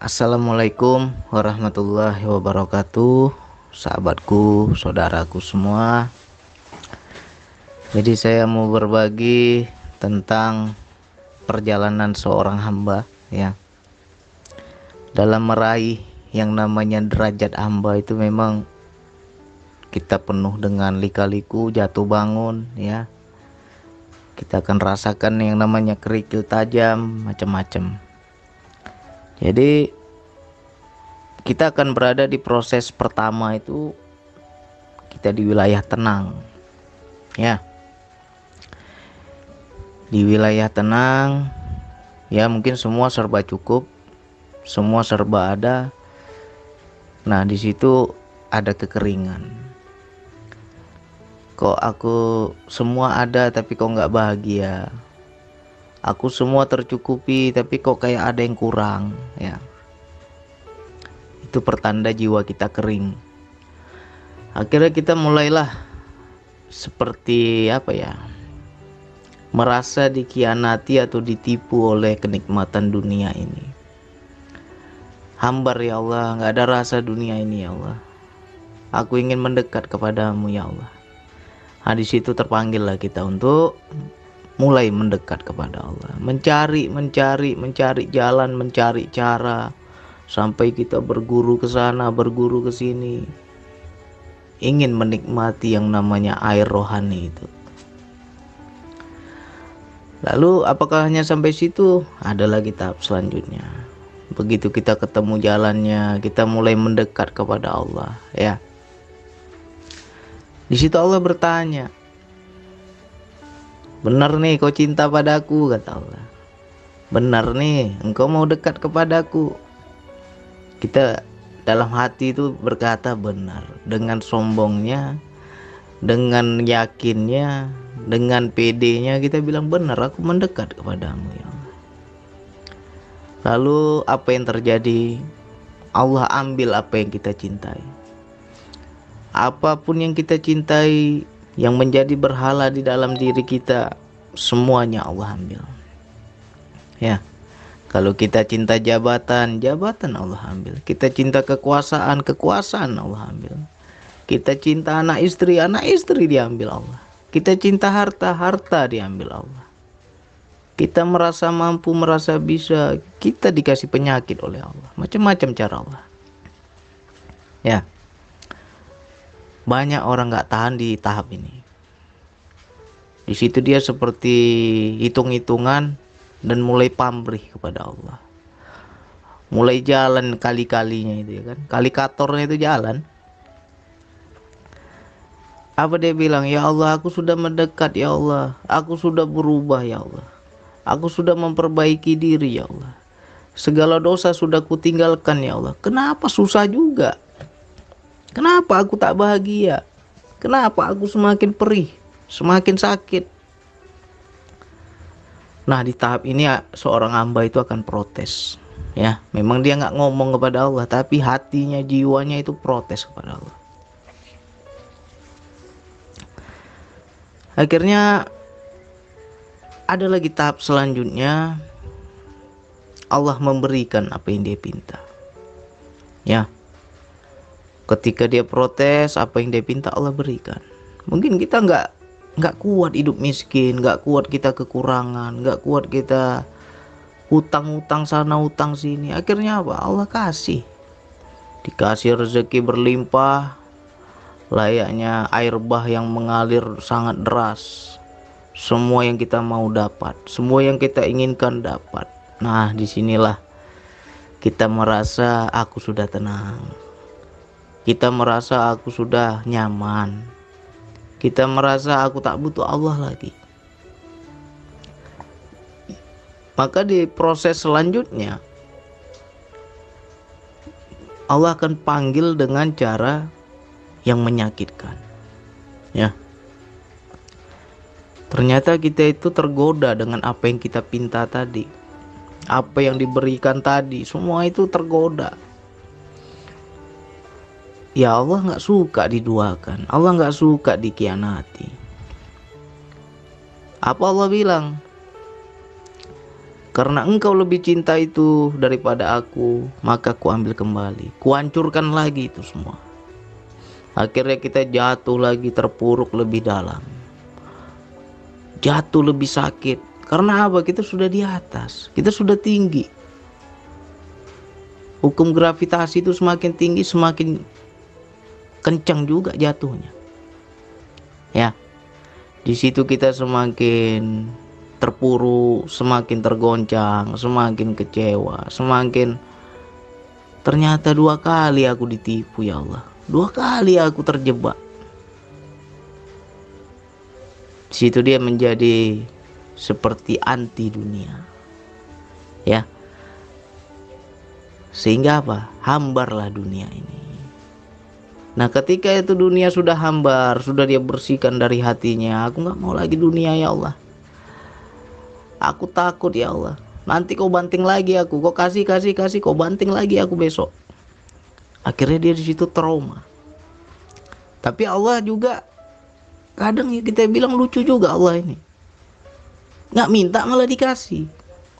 Assalamualaikum warahmatullahi wabarakatuh, sahabatku, saudaraku semua. Jadi saya mau berbagi tentang perjalanan seorang hamba, ya. Dalam meraih yang namanya derajat hamba itu memang kita penuh dengan lika-liku, jatuh bangun, ya. Kita akan rasakan yang namanya kerikil tajam, macam-macam. Jadi kita akan berada di proses pertama itu, kita di wilayah tenang, ya. Di wilayah tenang, ya, mungkin semua serba cukup, semua serba ada. Nah, di situ ada kekeringan. Kok aku semua ada tapi kok nggak bahagia? Aku semua tercukupi tapi kok kayak ada yang kurang, ya. Itu pertanda jiwa kita kering. Akhirnya kita mulailah seperti apa ya, merasa dikhianati atau ditipu oleh kenikmatan dunia ini. Hambar ya Allah, nggak ada rasa dunia ini ya Allah. Aku ingin mendekat kepadamu ya Allah. Nah, di situ terpanggillah kita untuk mulai mendekat kepada Allah, mencari jalan, mencari cara, sampai kita berguru ke sana, berguru ke sini, ingin menikmati yang namanya air rohani itu. Lalu apakah hanya sampai situ? Ada lagi tahap selanjutnya. Begitu kita ketemu jalannya, kita mulai mendekat kepada Allah, ya. Di situ Allah bertanya, "Benar nih kau cinta padaku," kata Allah. "Benar nih engkau mau dekat kepadaku." Kita dalam hati itu berkata benar, dengan sombongnya, dengan yakinnya, dengan pedenya kita bilang, "Benar, aku mendekat kepadamu ya Allah." Lalu apa yang terjadi? Allah ambil apa yang kita cintai. Apapun yang kita cintai, yang menjadi berhala di dalam diri kita, semuanya Allah ambil, ya. Kalau kita cinta jabatan, jabatan Allah ambil. Kita cinta kekuasaan, kekuasaan Allah ambil. Kita cinta anak istri diambil Allah. Kita cinta harta, harta diambil Allah. Kita merasa mampu, merasa bisa, kita dikasih penyakit oleh Allah. Macam-macam cara Allah, ya. Banyak orang gak tahan di tahap ini. Di situ dia seperti hitung-hitungan dan mulai pamrih kepada Allah. Mulai jalan kali-kalinya itu, ya kan. Kalikatornya itu jalan. Apa dia bilang? "Ya Allah, aku sudah mendekat ya Allah. Aku sudah berubah ya Allah. Aku sudah memperbaiki diri ya Allah. Segala dosa sudah kutinggalkan ya Allah. Kenapa susah juga? Kenapa aku tak bahagia? Kenapa aku semakin perih, semakin sakit?" Nah, di tahap ini seorang hamba itu akan protes, ya. Memang dia nggak ngomong kepada Allah, tapi hatinya, jiwanya itu protes kepada Allah. Akhirnya ada lagi tahap selanjutnya, Allah memberikan apa yang dia pinta, ya. Ketika dia protes, apa yang dia pinta Allah berikan. Mungkin kita nggak kuat hidup miskin, nggak kuat kita kekurangan, nggak kuat kita utang-utang sana, utang sini. Akhirnya apa? Allah kasih, dikasih rezeki berlimpah, layaknya air bah yang mengalir sangat deras. Semua yang kita mau dapat, semua yang kita inginkan dapat. Nah, disinilah kita merasa aku sudah tenang. Kita merasa aku sudah nyaman. Kita merasa aku tak butuh Allah lagi. Maka di proses selanjutnya, Allah akan panggil dengan cara yang menyakitkan, ya. Ternyata kita itu tergoda dengan apa yang kita pinta tadi, apa yang diberikan tadi, semua itu tergoda. Ya Allah nggak suka diduakan, Allah nggak suka dikhianati. Apa Allah bilang? Karena engkau lebih cinta itu daripada aku, maka ku ambil kembali, ku hancurkan lagi itu semua. Akhirnya kita jatuh lagi, terpuruk lebih dalam, jatuh lebih sakit. Karena apa? Kita sudah di atas, kita sudah tinggi. Hukum gravitasi itu semakin tinggi, semakin kencang juga jatuhnya. Ya, di situ kita semakin terpuruk, semakin tergoncang, semakin kecewa, semakin ternyata 2 kali aku ditipu ya Allah. 2 kali aku terjebak. Di situ dia menjadi seperti anti dunia. Ya. Sehingga apa? Hambarlah dunia ini. Nah, ketika itu dunia sudah hambar, sudah dia bersihkan dari hatinya, aku nggak mau lagi dunia ya Allah. Aku takut ya Allah, nanti kau banting lagi aku, kau kasih, kau banting lagi aku besok. Akhirnya dia di situ trauma. Tapi Allah juga kadang ya kita bilang lucu juga Allah ini. Nggak minta malah dikasih.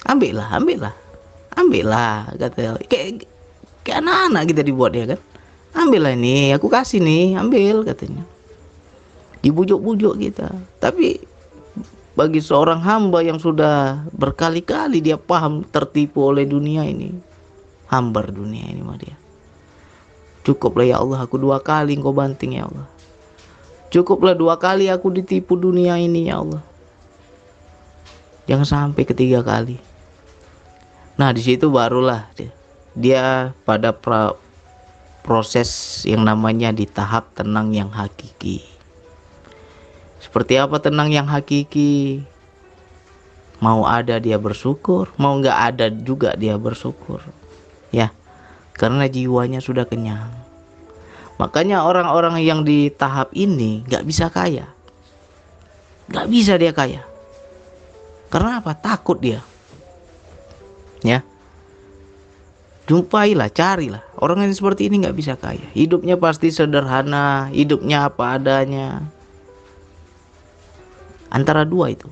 Ambillah kata. Kayak anak-anak kita dibuat ya kan. Ambillah ini, aku kasih nih, ambil katanya. Dibujuk-bujuk kita. Tapi bagi seorang hamba yang sudah berkali-kali dia paham tertipu oleh dunia ini, hambar dunia ini mah dia. Cukuplah ya Allah, aku 2 kali engkau banting ya Allah. Cukuplah 2 kali aku ditipu dunia ini ya Allah. Jangan sampai ketiga kali. Nah, di situ barulah dia pada proses yang namanya di tahap tenang yang hakiki. Seperti apa tenang yang hakiki? Mau ada dia bersyukur, mau nggak ada juga dia bersyukur. Ya, karena jiwanya sudah kenyang. Makanya orang-orang yang di tahap ini nggak bisa kaya. Nggak bisa dia kaya. Karena apa? Takut dia. Ya. Jumpailah, carilah. Orang yang seperti ini nggak bisa kaya. Hidupnya pasti sederhana, hidupnya apa adanya. Antara 2 itu.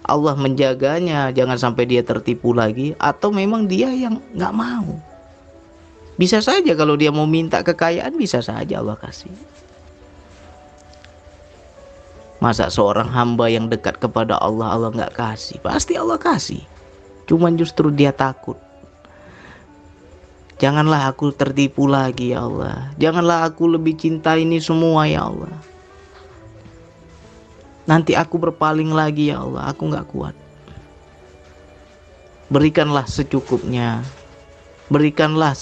Allah menjaganya jangan sampai dia tertipu lagi, atau memang dia yang nggak mau. Bisa saja kalau dia mau minta kekayaan, bisa saja Allah kasih. Masa seorang hamba yang dekat kepada Allah, Allah nggak kasih? Pasti Allah kasih. Cuman justru dia takut. Janganlah aku tertipu lagi ya Allah. Janganlah aku lebih cinta ini semua ya Allah. Nanti aku berpaling lagi ya Allah, aku gak kuat. Berikanlah secukupnya. Berikanlah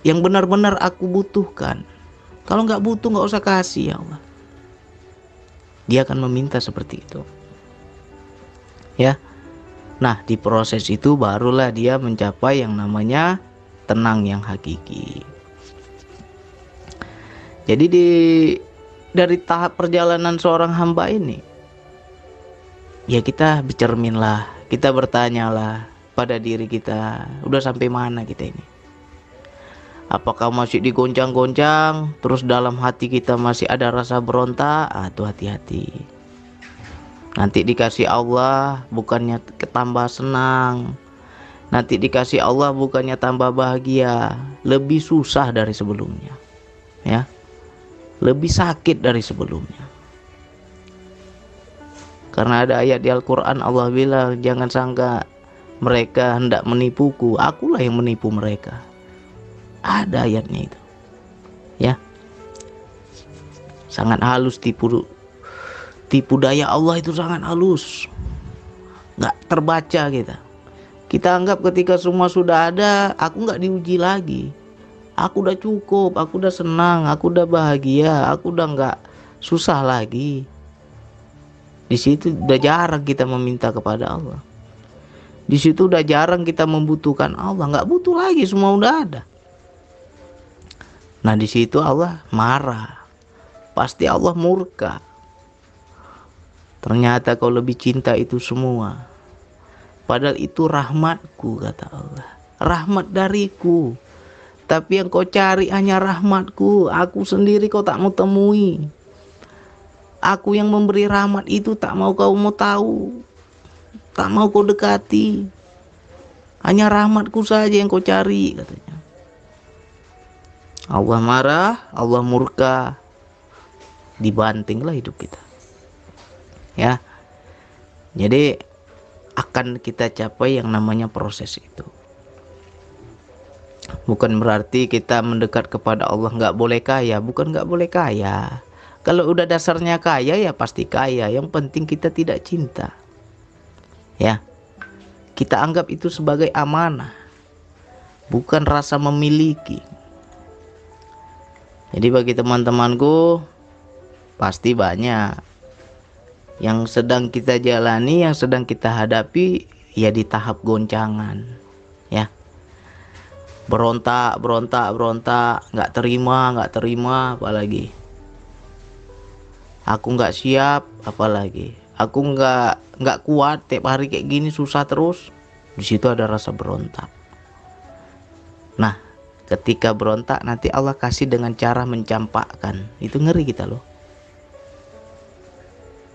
yang benar-benar aku butuhkan. Kalau gak butuh gak usah kasih ya Allah. Dia akan meminta seperti itu. Ya. Nah, di proses itu barulah dia mencapai yang namanya tenang yang hakiki. Jadi dari tahap perjalanan seorang hamba ini, ya kita bercerminlah, kita bertanyalah pada diri kita, udah sampai mana kita ini? Apakah masih digoncang-goncang, terus dalam hati kita masih ada rasa berontak? Tuh hati-hati. Nanti dikasih Allah bukannya tambah senang, nanti dikasih Allah bukannya tambah bahagia, lebih susah dari sebelumnya. Ya. Lebih sakit dari sebelumnya. Karena ada ayat di Al-Quran Allah bilang, jangan sangka mereka hendak menipuku, akulah yang menipu mereka. Ada ayatnya itu. Ya. Sangat halus tipu daya Allah itu, sangat halus. Nggak terbaca kita. Kita anggap ketika semua sudah ada, aku nggak diuji lagi. Aku udah cukup, aku udah senang, aku udah bahagia, aku udah nggak susah lagi. Di situ udah jarang kita meminta kepada Allah. Di situ udah jarang kita membutuhkan Allah, nggak butuh lagi, semua udah ada. Nah, di situ Allah marah. Pasti Allah murka. Ternyata kau lebih cinta itu semua. Padahal itu rahmatku, kata Allah. Rahmat dariku. Tapi yang kau cari hanya rahmatku. Aku sendiri kau tak mau temui. Aku yang memberi rahmat itu tak mau kau mau tahu. tak mau kau dekati. Hanya rahmatku saja yang kau cari, katanya. Allah marah, Allah murka, dibantinglah hidup kita. Ya. Jadi akan kita capai yang namanya proses itu. Bukan berarti kita mendekat kepada Allah nggak boleh kaya, bukan nggak boleh kaya. Kalau udah dasarnya kaya ya pasti kaya. Yang penting kita tidak cinta. Ya, kita anggap itu sebagai amanah, bukan rasa memiliki. Jadi bagi teman-temanku pasti banyak yang sedang kita jalani, yang sedang kita hadapi, ya di tahap goncangan, ya. Berontak, nggak terima, apalagi. Aku nggak siap, apalagi. Aku nggak kuat, tiap hari kayak gini susah terus. Di situ ada rasa berontak. Nah, ketika berontak nanti Allah kasih dengan cara mencampakkan. Itu ngeri kita loh.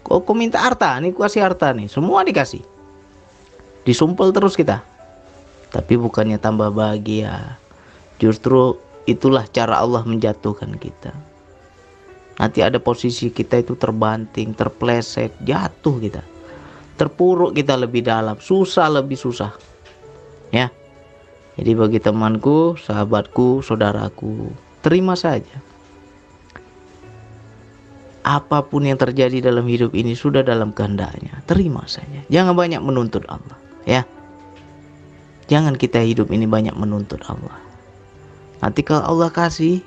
Kok minta harta nih, ku kasih harta nih, semua dikasih, disumpel terus kita, tapi bukannya tambah bahagia. Justru itulah cara Allah menjatuhkan kita. Nanti ada posisi kita itu terbanting, terpleset, jatuh kita, terpuruk kita lebih dalam, susah lebih susah, ya. Jadi bagi temanku, sahabatku, saudaraku, terima saja. Apapun yang terjadi dalam hidup ini sudah dalam kehendaknya. Terima saja. Jangan banyak menuntut Allah, ya. Jangan kita hidup ini banyak menuntut Allah. Nanti kalau Allah kasih,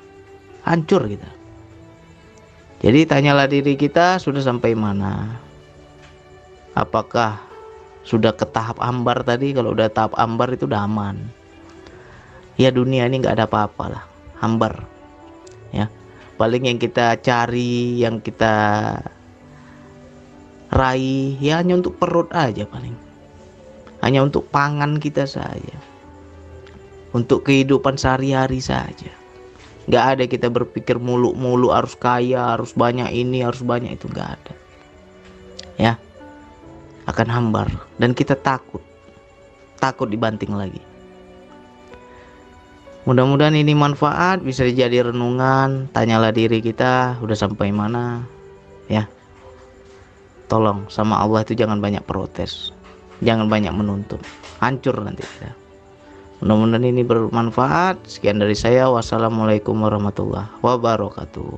hancur kita. Jadi tanyalah diri kita, sudah sampai mana? Apakah sudah ke tahap ambar tadi? Kalau udah tahap ambar itu udah aman. Ya dunia ini nggak ada apa-apa lah, hambar, ya. Paling yang kita cari, yang kita raih, ya hanya untuk perut aja paling. Hanya untuk pangan kita saja. Untuk kehidupan sehari-hari saja. Nggak ada kita berpikir mulu-mulu harus kaya, harus banyak ini, harus banyak itu, nggak ada. Ya, akan hambar. Dan kita takut dibanting lagi. Mudah-mudahan ini manfaat, bisa jadi renungan. Tanyalah diri kita, udah sampai mana, ya. Tolong sama Allah itu jangan banyak protes, jangan banyak menuntut, hancur nanti kita. Mudah-mudahan ini bermanfaat. Sekian dari saya, wassalamualaikum warahmatullahi wabarakatuh.